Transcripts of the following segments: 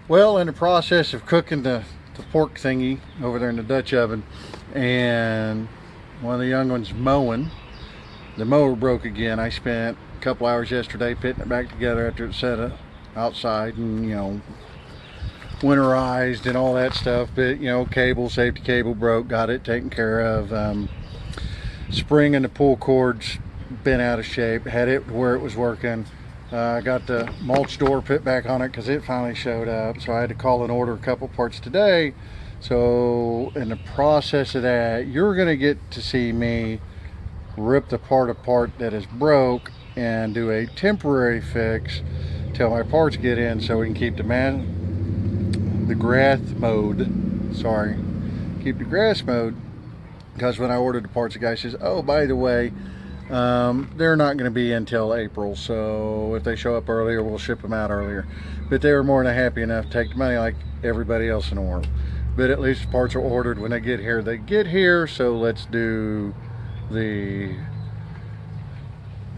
Well, in the process of cooking the pork thingy over there in the Dutch oven, and one of the young ones mowing, the mower broke again. I spent a couple hours yesterday putting it back together after it set outside and, winterized and all that stuff. But, safety cable broke, got it taken care of. Spring and the pull cords been out of shape, had it where it was working. I got the mulch door put back on it because it finally showed up, so I had to call and order a couple parts today. So in the process of that, you're going to get to see me rip the part apart that is broke and do a temporary fix till my parts get in, so we can keep the grass mode. Sorry, keep the grass mode. Because when I ordered the parts, the guy says, "Oh, by the way, they're not going to be until April, so if they show up earlier, we'll ship them out earlier." But they were more than happy enough to take the money like everybody else in the world. But at least the parts are ordered. When they get here, they get here. So let's do the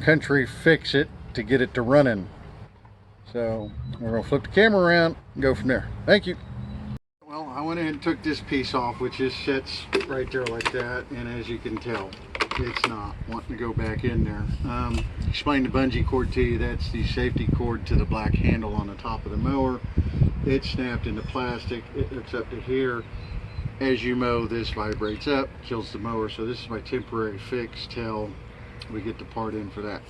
country fix it to get it to running. So we're going to flip the camera around and go from there. Thank you. Well, I went ahead and took this piece off, which just sits right there like that, and as you can tell, it's not wanting to go back in there. Explain the bungee cord to you. That's the safety cord to the black handle on the top of the mower. It's snapped into plastic. It hooks up to here. As you mow, this vibrates up, kills the mower. So this is my temporary fix till we get the part in for that.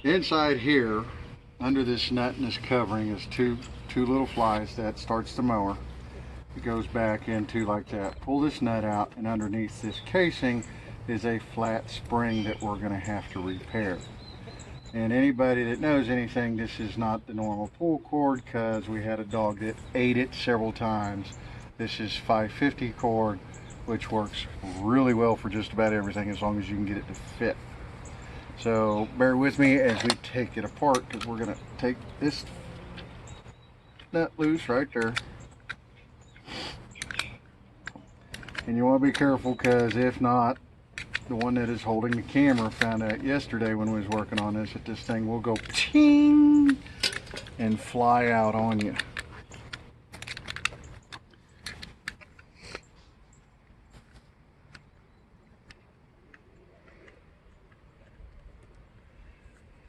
Inside here, under this nut and this covering, is two little flies that starts the mower. It goes back into like that. Pull this nut out, and underneath this casing is a flat spring that we're going to have to repair. And anybody that knows anything, this is not the normal pull cord because we had a dog that ate it several times. This is 550 cord, which works really well for just about everything as long as you can get it to fit. So bear with me as we take it apart, because we're going to take this nut loose right there. And you want to be careful, because if not, the one that is holding the camera found out yesterday when we was working on this that this thing will go ting and fly out on you.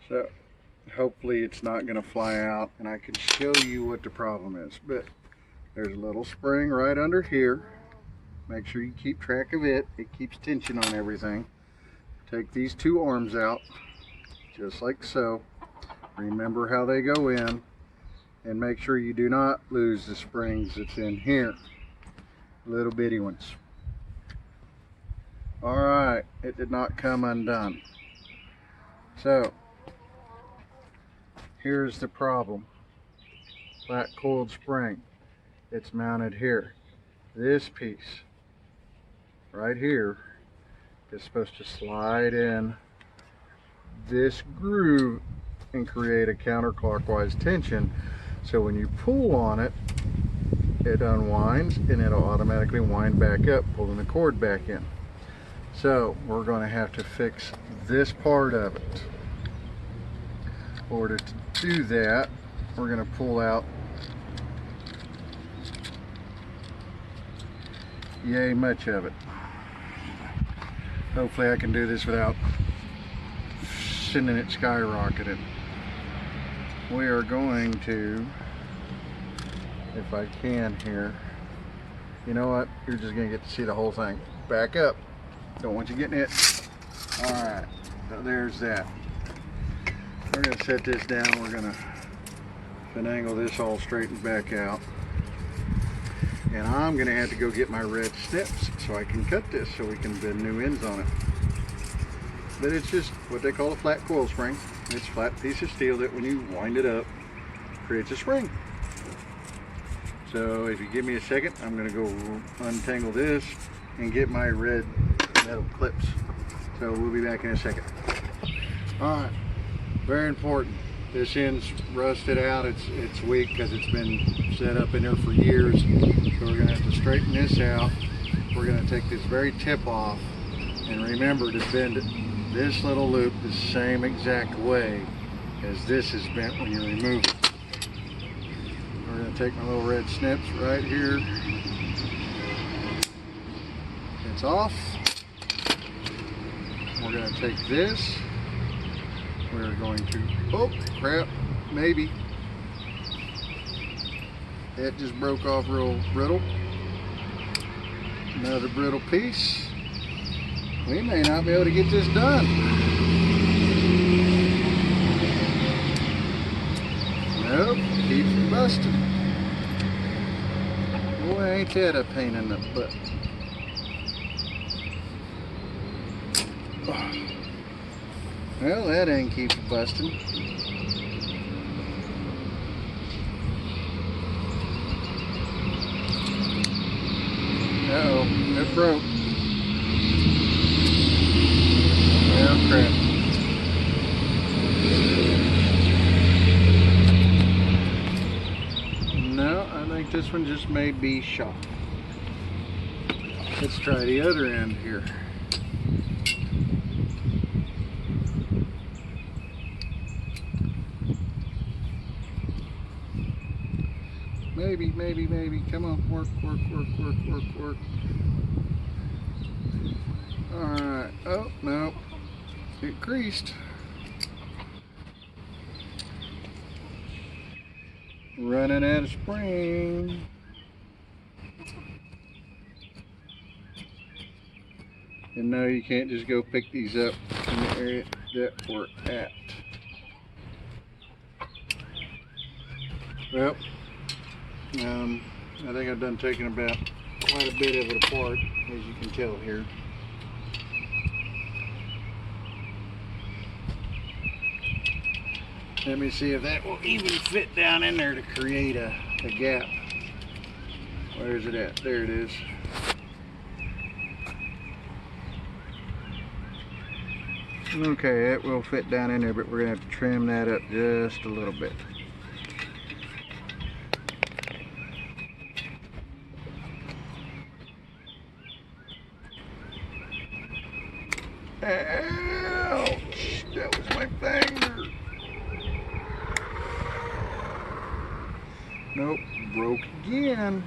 So hopefully it's not going to fly out, and I can show you what the problem is. But there's a little spring right under here. Make sure you keep track of it. It keeps tension on everything. Take these two arms out, just like so. Remember how they go in, and make sure you do not lose the springs that's in here. Little bitty ones. Alright, it did not come undone. So, here's the problem. Flat coiled spring. It's mounted here. This piece right here is supposed to slide in this groove and create a counterclockwise tension, so when you pull on it, it unwinds and it'll automatically wind back up, pulling the cord back in. So we're going to have to fix this part of it. In order to do that, we're going to pull out yay much of it. Hopefully I can do this without sending it skyrocketing. We are going to, if I can here, you know what, you're just going to get to see the whole thing. Back up. Don't want you getting hit. Alright, so there's that. We're going to set this down. We're going to finagle this all straightened back out. And I'm going to have to go get my red snips so I can cut this so we can bend new ends on it. But it's just what they call a flat coil spring. It's a flat piece of steel that when you wind it up, creates a spring. So if you give me a second, I'm going to go untangle this and get my red metal clips. So we'll be back in a second. Alright, very important. This end's rusted out. It's weak because it's been set up in there for years. So we're going to have to straighten this out. We're going to take this very tip off, and remember to bend this little loop the same exact way as this is bent when you remove it. We're going gonna take my little red snips right here. It's off. We're gonna take this. We're going to, oh crap, maybe. That just broke off real brittle. Another brittle piece. We may not be able to get this done. Nope, keeps busting. Boy, ain't that a pain in the butt. Well, that ain't keep busting. Uh-oh, it broke. Oh, crap. No, I think this one just may be shot. Let's try the other end here. Maybe. Come on, work. Alright. Oh, no. It creased. Running out of spring. And no, you can't just go pick these up in the area that we're at. Well, I think I've done taking about quite a bit of it apart, as you can tell here. Let me see if that will even fit down in there to create a gap. Where is it at? There it is. Okay, it will fit down in there, but we're going to have to trim that up just a little bit. Ouch! That was my finger. Nope, broke again.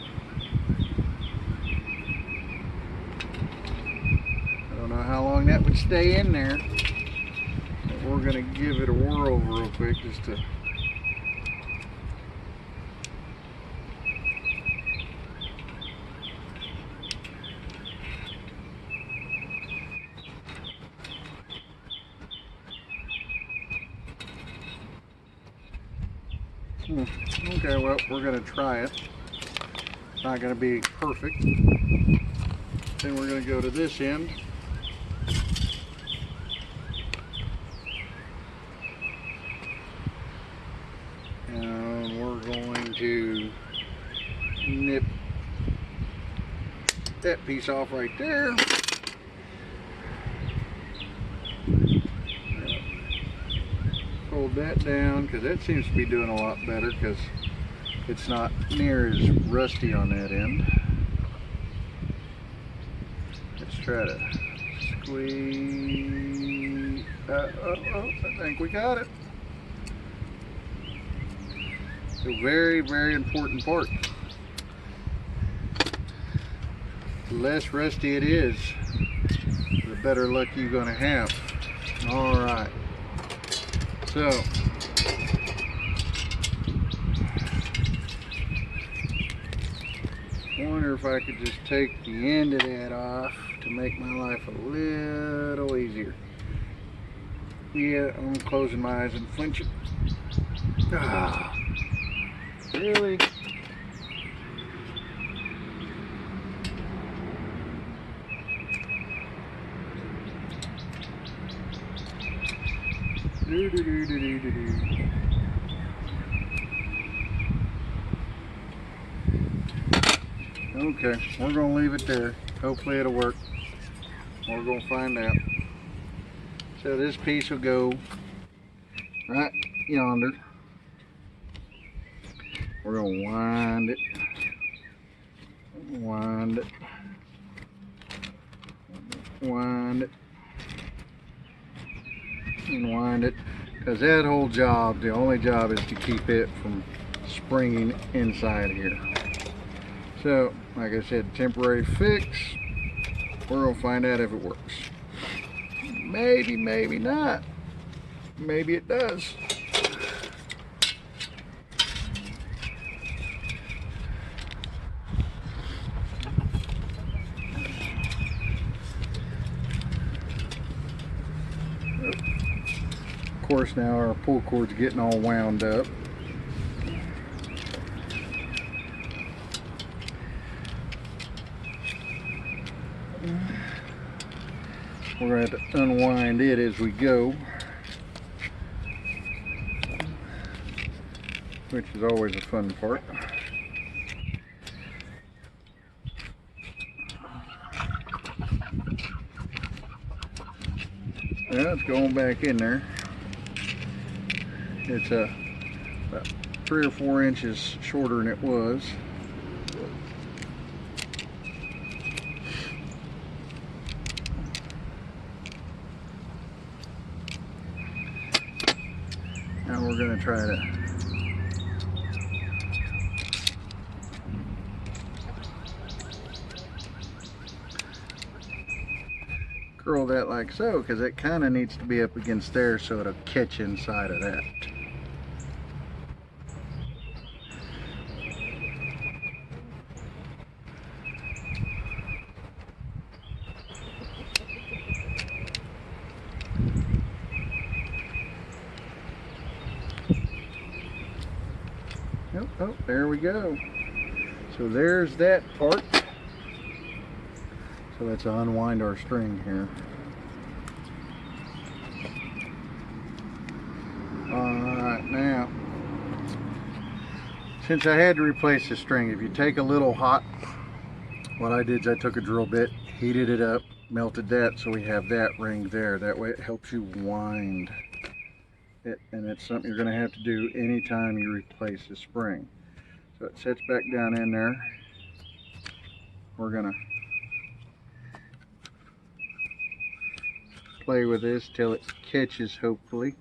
I don't know how long that would stay in there. But we're going to give it a whirl over real quick just to... Okay, well, we're going to try it. It's not going to be perfect. Then we're going to go to this end. And we're going to nip that piece off right there. Hold that down, because that seems to be doing a lot better, because it's not near as rusty on that end. Let's try to squeeze. I think we got it. A very, very important part. The less rusty it is, the better luck you're going to have. All right. So, I wonder if I could just take the end of that off to make my life a little easier. Yeah, I'm closing my eyes and flinching. Ah, really? Okay, we're going to leave it there. Hopefully it'll work. We're going to find out. So this piece will go right yonder. We're going to wind it. Wind it. Wind it. And wind it, because that whole job, the only job is to keep it from springing inside here. So, like I said, temporary fix. We're gonna find out if it works. Maybe, maybe not. Maybe it does. Of course, now our pull cord's getting all wound up. We're going to have to unwind it as we go, which is always a fun part. Now it's going back in there. It's about 3 or 4 inches shorter than it was. Now we're going to try to curl that like so, because it kind of needs to be up against there so it'll catch inside of that. Oh, there we go. So there's that part. So let's unwind our string here. Alright, now, since I had to replace the string, if you take a little hot, what I did is I took a drill bit, heated it up, melted that, so we have that ring there. That way it helps you wind it, and it's something you're going to have to do anytime you replace the spring. So it sets back down in there. We're going to play with this till it catches, hopefully.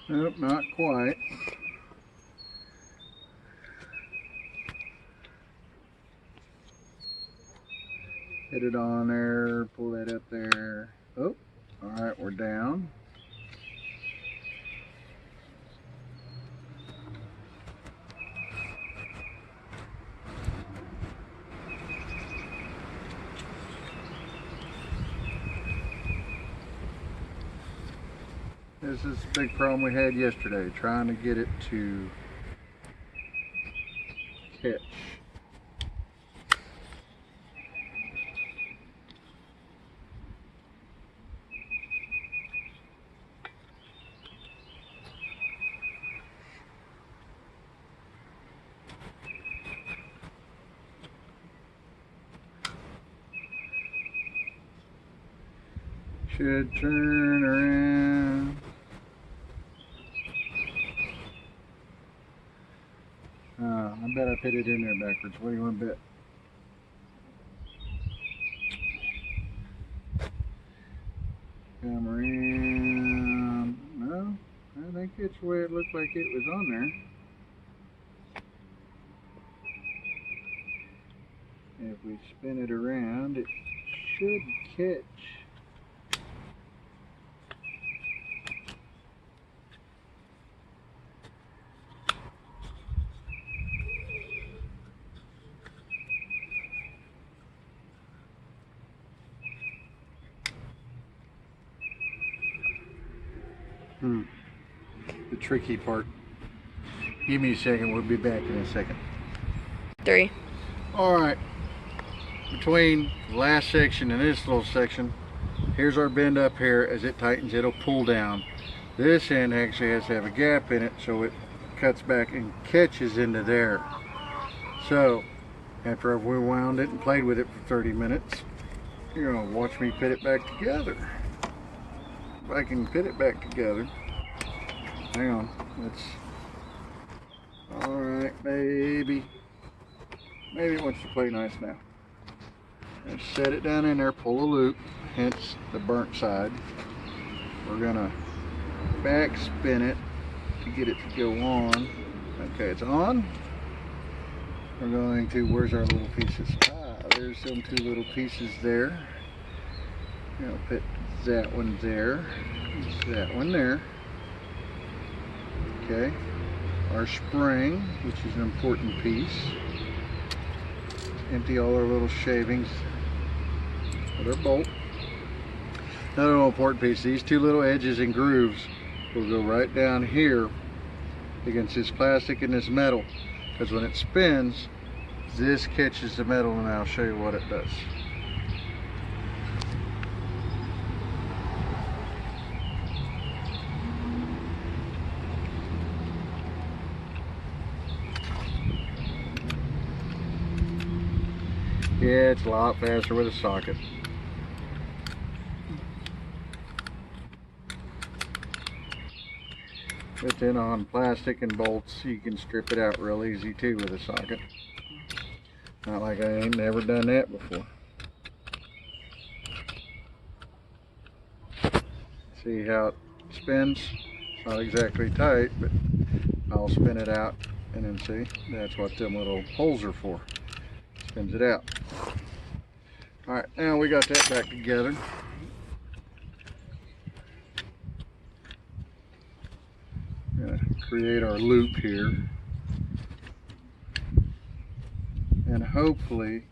Nope, not quite. Hit it on there, pull that up there. Oh, all right, we're down. This is the big problem we had yesterday, trying to get it to catch. Should turn around. I bet I put it in there backwards. What do you want to bet? Come around. No, I think it's the way it looked like it was on there. If we spin it around, it should catch. The tricky part. Give me a second, we'll be back in a second. 3. Alright, between the last section and this little section, here's our bend up here. As it tightens, it'll pull down. This end actually has to have a gap in it so it cuts back and catches into there. So, after I've wound it and played with it for 30 minutes, you're going to watch me put it back together. If I can put it back together. Hang on, let's, alright baby, maybe it wants to play nice now. And set it down in there, pull a loop, hence the burnt side. We're gonna back spin it to get it to go on. Okay, it's on. We're going to, where's our little pieces? Ah, there's some two little pieces there. I'll put that one there, that one there. Okay, our spring, which is an important piece. Empty all our little shavings with our bolt. Another important piece, these two little edges and grooves will go right down here against this plastic and this metal, because when it spins, this catches the metal, and I'll show you what it does. Yeah, it's a lot faster with a socket. But then on plastic and bolts, you can strip it out real easy too with a socket. Not like I ain't never done that before. See how it spins? It's not exactly tight, but I'll spin it out and then see, that's what them little holes are for. Spins it out. Alright, now we got that back together. Gonna create our loop here. And hopefully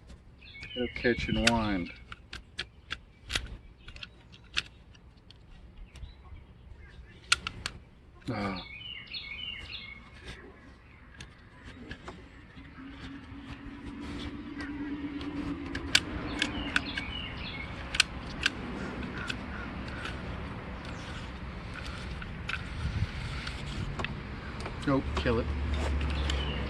it'll catch and wind. Ah. Nope, kill it.